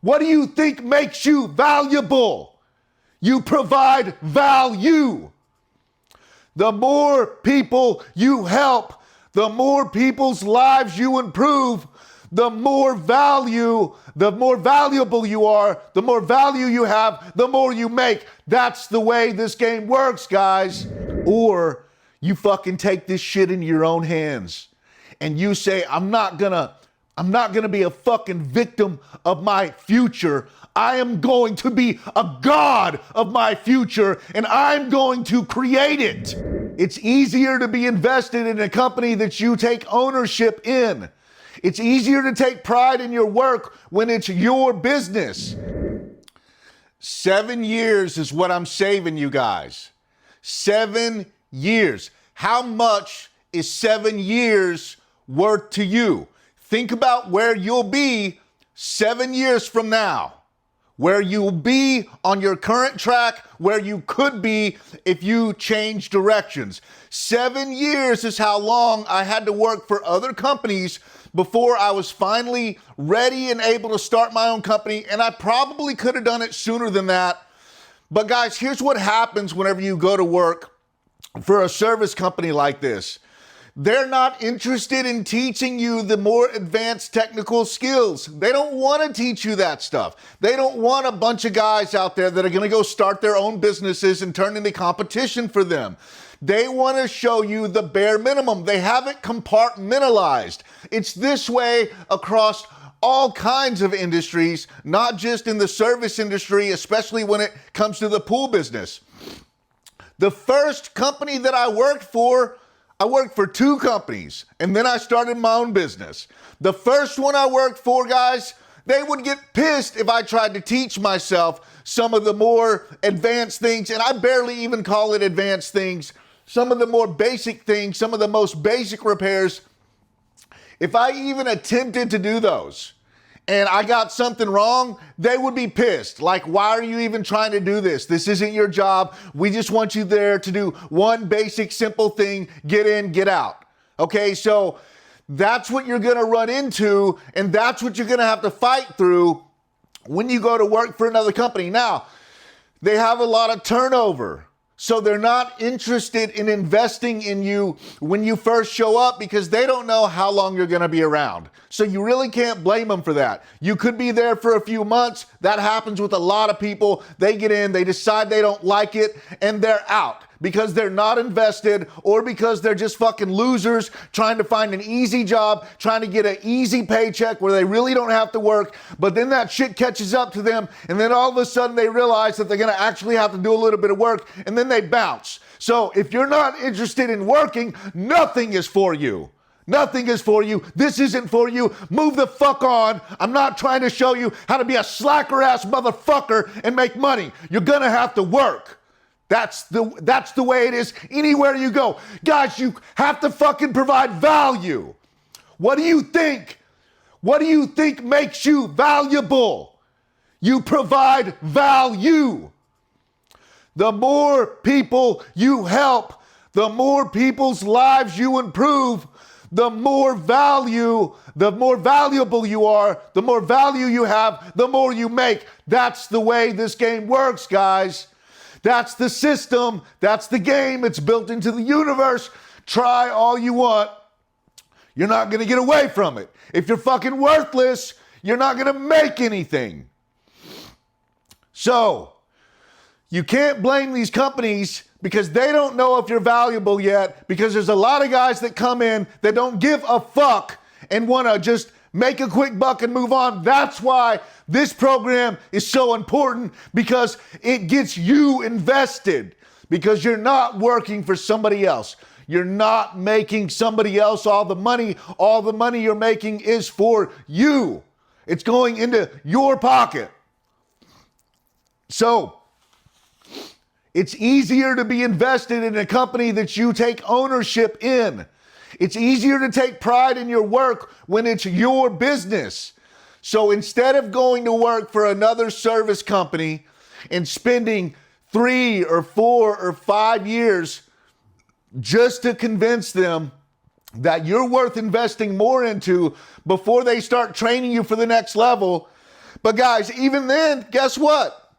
What do you think makes you valuable? You provide value. The more people you help, the more people's lives you improve, the more valuable you are, the more value you have, the more you make. That's the way this game works, guys. Or you fucking take this shit into your own hands and you say, I'm not gonna be a fucking victim of my future. I am going to be a god of my future and I'm going to create it. It's easier to be invested in a company that you take ownership in. It's easier to take pride in your work when it's your business. 7 years is what I'm saving you guys. 7 years. How much is 7 years worth to you? Think about where you'll be 7 years from now, where you'll be on your current track, where you could be if you change directions. 7 years is how long I had to work for other companies before I was finally ready and able to start my own company, and I probably could have done it sooner than that. But guys, here's what happens whenever you go to work for a service company like this. They're not interested in teaching you the more advanced technical skills. They don't want to teach you that stuff. They don't want a bunch of guys out there that are going to go start their own businesses and turn into competition for them. They want to show you the bare minimum. They have it compartmentalized. It's this way across all kinds of industries, not just in the service industry, especially when it comes to the pool business. The first company that I worked for 2 companies, and then I started my own business. The first one I worked for, guys, they would get pissed if I tried to teach myself some of the more advanced things, and I barely even call it advanced things, some of the more basic things, some of the most basic repairs. If I even attempted to do those and I got something wrong, they would be pissed. Like, why are you even trying to do this? This isn't your job. We just want you there to do one basic, simple thing, get in, get out. Okay, so that's what you're gonna run into, and that's what you're gonna have to fight through when you go to work for another company. Now, they have a lot of turnover. So they're not interested in investing in you when you first show up because they don't know how long you're going to be around. So you really can't blame them for that. You could be there for a few months. That happens with a lot of people. They get in, they decide they don't like it, and they're out because they're not invested or because they're just fucking losers trying to find an easy job, trying to get an easy paycheck where they really don't have to work. But then that shit catches up to them, and then all of a sudden they realize that they're going to actually have to do a little bit of work, and then they bounce. So if you're not interested in working, nothing is for you. Nothing is for you. This isn't for you. Move the fuck on. I'm not trying to show you how to be a slacker ass motherfucker and make money. You're going to have to work. That's the way it is anywhere you go. Guys, you have to fucking provide value. What do you think? What do you think makes you valuable? You provide value. The more people you help, the more people's lives you improve, the more valuable you are, the more value you have, the more you make. That's the way this game works, guys. That's the system. That's the game. It's built into the universe. Try all you want. You're not going to get away from it. If you're fucking worthless, you're not going to make anything. So, you can't blame these companies because they don't know if you're valuable yet, because there's a lot of guys that come in that don't give a fuck and want to just make a quick buck and move on. That's why this program is so important, because it gets you invested, because you're not working for somebody else. You're not making somebody else all the money. All the money you're making is for you. It's going into your pocket. So, it's easier to be invested in a company that you take ownership in. It's easier to take pride in your work when it's your business. So instead of going to work for another service company and spending 3 or 4 or 5 years just to convince them that you're worth investing more into before they start training you for the next level, But guys, even then, guess what?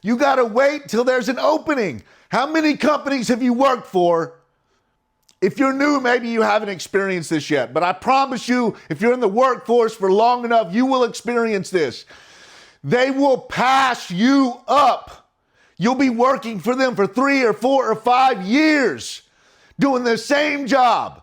You got to wait till there's an opening. How many companies have you worked for? If you're new, maybe you haven't experienced this yet, but I promise you, if you're in the workforce for long enough, you will experience this. They will pass you up. You'll be working for them for 3 or 4 or 5 years doing the same job.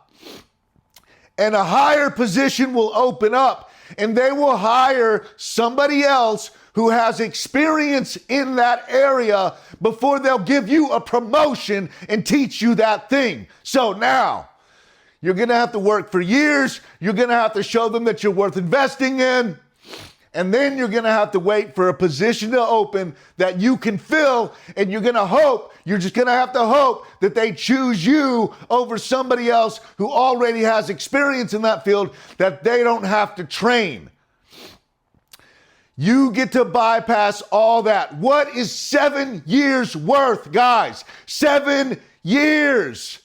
And a higher position will open up, and they will hire somebody else who has experience in that area before they'll give you a promotion and teach you that thing. So now, you're gonna have to work for years, you're gonna have to show them that you're worth investing in, and then you're gonna have to wait for a position to open that you can fill, and you're just gonna have to hope that they choose you over somebody else who already has experience in that field that they don't have to train. You get to bypass all that. What is 7 years worth, guys? 7 years.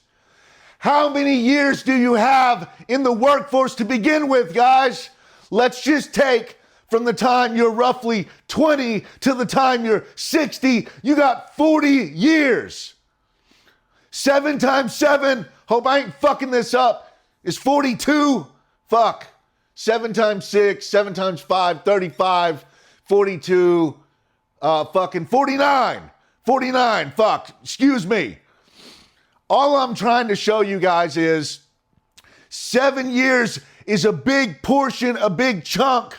How many years do you have in the workforce to begin with, guys? Let's just take from the time you're roughly 20 to the time you're 60. You got 40 years. 7 times 7, hope I ain't fucking this up, is 42. Fuck. 7 times 6, 7 times 5, 35, 42, fucking 49. 49, fuck, excuse me. All I'm trying to show you guys is 7 years is a big portion, a big chunk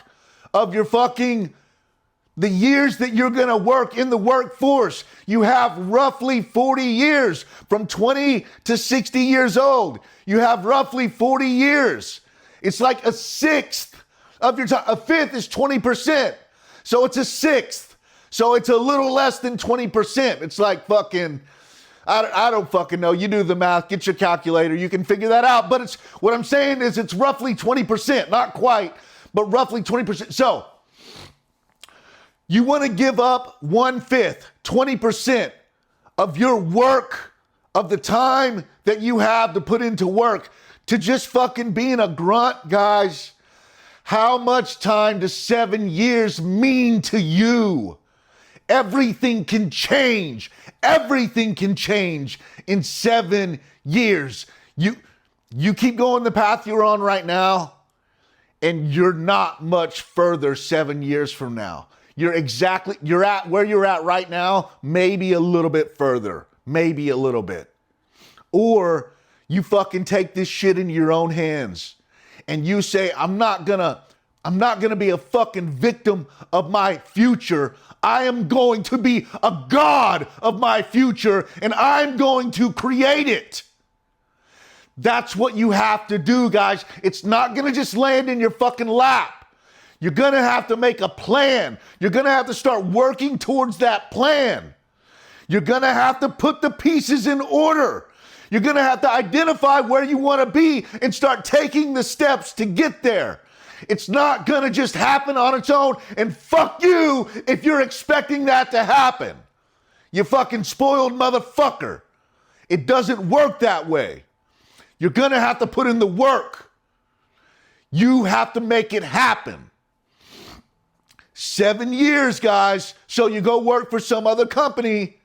of your the years that you're gonna work in the workforce. You have roughly 40 years from 20 to 60 years old. You have roughly 40 years. It's like a sixth of your time. A fifth is 20%. So it's a sixth. So it's a little less than 20%. It's like fucking, I don't fucking know. You do the math, get your calculator, you can figure that out. But what I'm saying is it's roughly 20%, not quite, but roughly 20%. So you want to give up 1/5, 20% of your work, of the time that you have to put into work to just fucking being a grunt, guys. How much time does 7 years mean to you? Everything can change. Everything can change in 7 years. You keep going the path you're on right now, and you're not much further 7 years from now. You're at where you're at right now, maybe a little bit further, maybe a little bit. Or you fucking take this shit in your own hands and you say, I'm not gonna be a fucking victim of my future. I am going to be a god of my future, and I'm going to create it. That's what you have to do, guys. It's not gonna just land in your fucking lap. You're gonna have to make a plan. You're gonna have to start working towards that plan. You're gonna have to put the pieces in order. You're gonna have to identify where you wanna be and start taking the steps to get there. It's not gonna just happen on its own, and fuck you if you're expecting that to happen. You fucking spoiled motherfucker. It doesn't work that way. You're gonna have to put in the work. You have to make it happen. 7 years, guys. So you go work for some other company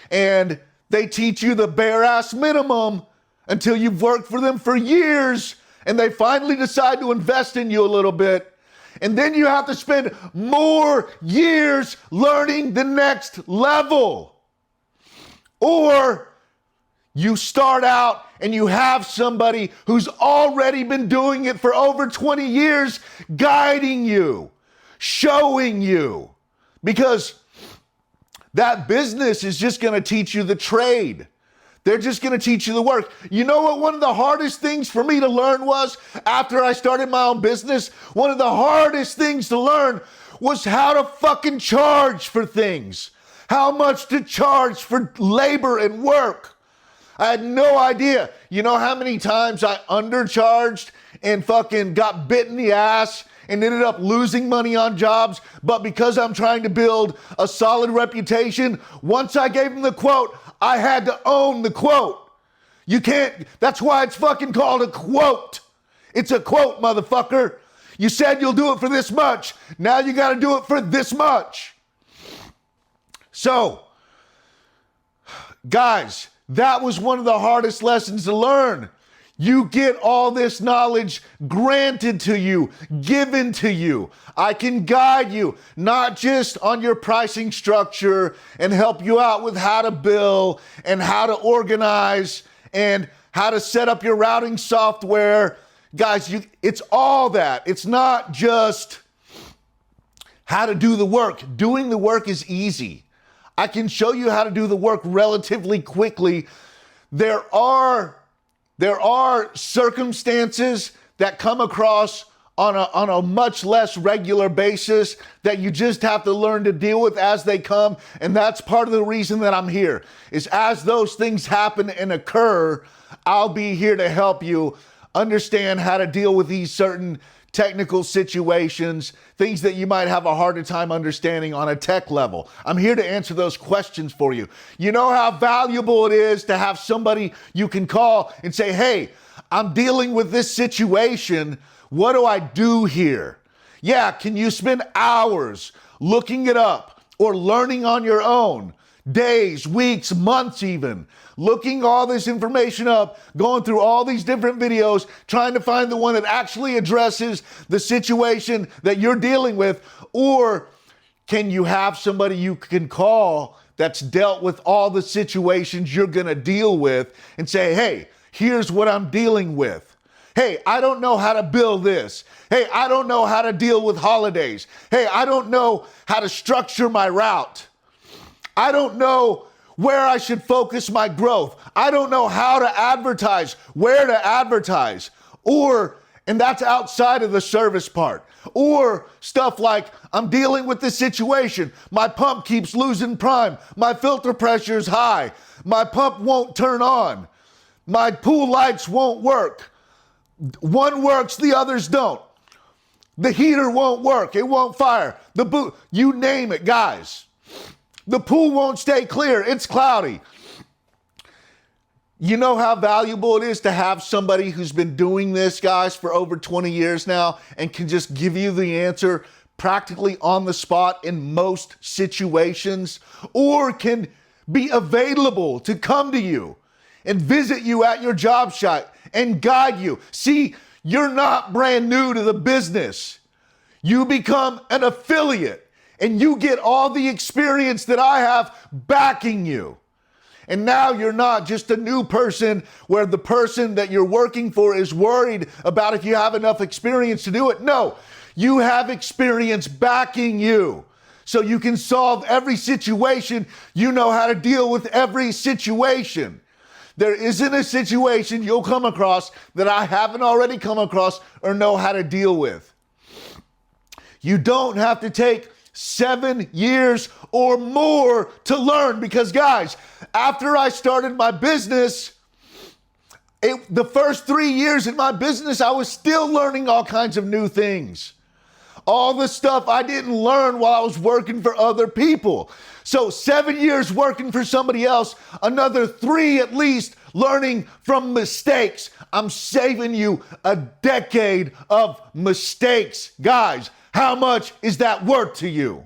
and they teach you the bare ass minimum until you've worked for them for years and they finally decide to invest in you a little bit. And then you have to spend more years learning the next level. Or you start out and you have somebody who's already been doing it for over 20 years, guiding you, showing you, because that business is just going to teach you the trade. They're just going to teach you the work. You know what one of the hardest things for me to learn was after I started my own business? One of the hardest things to learn was how to fucking charge for things. How much to charge for labor and work. I had no idea. You know how many times I undercharged and fucking got bit in the ass and ended up losing money on jobs, but because I'm trying to build a solid reputation, once I gave them the quote, I had to own the quote. You can't, that's why it's fucking called a quote. It's a quote, motherfucker. You said you'll do it for this much. Now you got to do it for this much. So, guys, that was one of the hardest lessons to learn. You get all this knowledge granted to you, given to you. I can guide you, not just on your pricing structure and help you out with how to bill and how to organize and how to set up your routing software. Guys, it's all that. It's not just how to do the work. Doing the work is easy. I can show you how to do the work relatively quickly. There are circumstances that come across on a much less regular basis that you just have to learn to deal with as they come. And that's part of the reason that I'm here, is as those things happen and occur, I'll be here to help you understand how to deal with these certain technical situations, things that you might have a harder time understanding on a tech level. I'm here to answer those questions for you. You know how valuable it is to have somebody you can call and say, hey, I'm dealing with this situation. What do I do here? Yeah, can you spend hours looking it up or learning on your own? Days, weeks, months even, looking all this information up, going through all these different videos, trying to find the one that actually addresses the situation that you're dealing with? Or can you have somebody you can call that's dealt with all the situations you're going to deal with and say, hey, here's what I'm dealing with. Hey, I don't know how to bill this. Hey, I don't know how to deal with holidays. Hey, I don't know how to structure my route. I don't know where I should focus my growth. I don't know how to advertise, where to advertise. And that's outside of the service part. Or stuff like, I'm dealing with this situation. My pump keeps losing prime. My filter pressure is high. My pump won't turn on. My pool lights won't work. One works, the others don't. The heater won't work. It won't fire. You name it, guys. The pool won't stay clear. It's cloudy. You know how valuable it is to have somebody who's been doing this, guys, for over 20 years now and can just give you the answer practically on the spot in most situations, or can be available to come to you and visit you at your job site and guide you. See, you're not brand new to the business. You become an affiliate. And you get all the experience that I have backing you. And now you're not just a new person where the person that you're working for is worried about if you have enough experience to do it. No, you have experience backing you. So you can solve every situation. You know how to deal with every situation. There isn't a situation you'll come across that I haven't already come across or know how to deal with. You don't have to take 7 years or more to learn, because guys, after I started my business, the first 3 years in my business, I was still learning all kinds of new things. All the stuff I didn't learn while I was working for other people. So 7 years working for somebody else, another 3 at least learning from mistakes. I'm saving you a decade of mistakes. Guys, how much is that worth to you?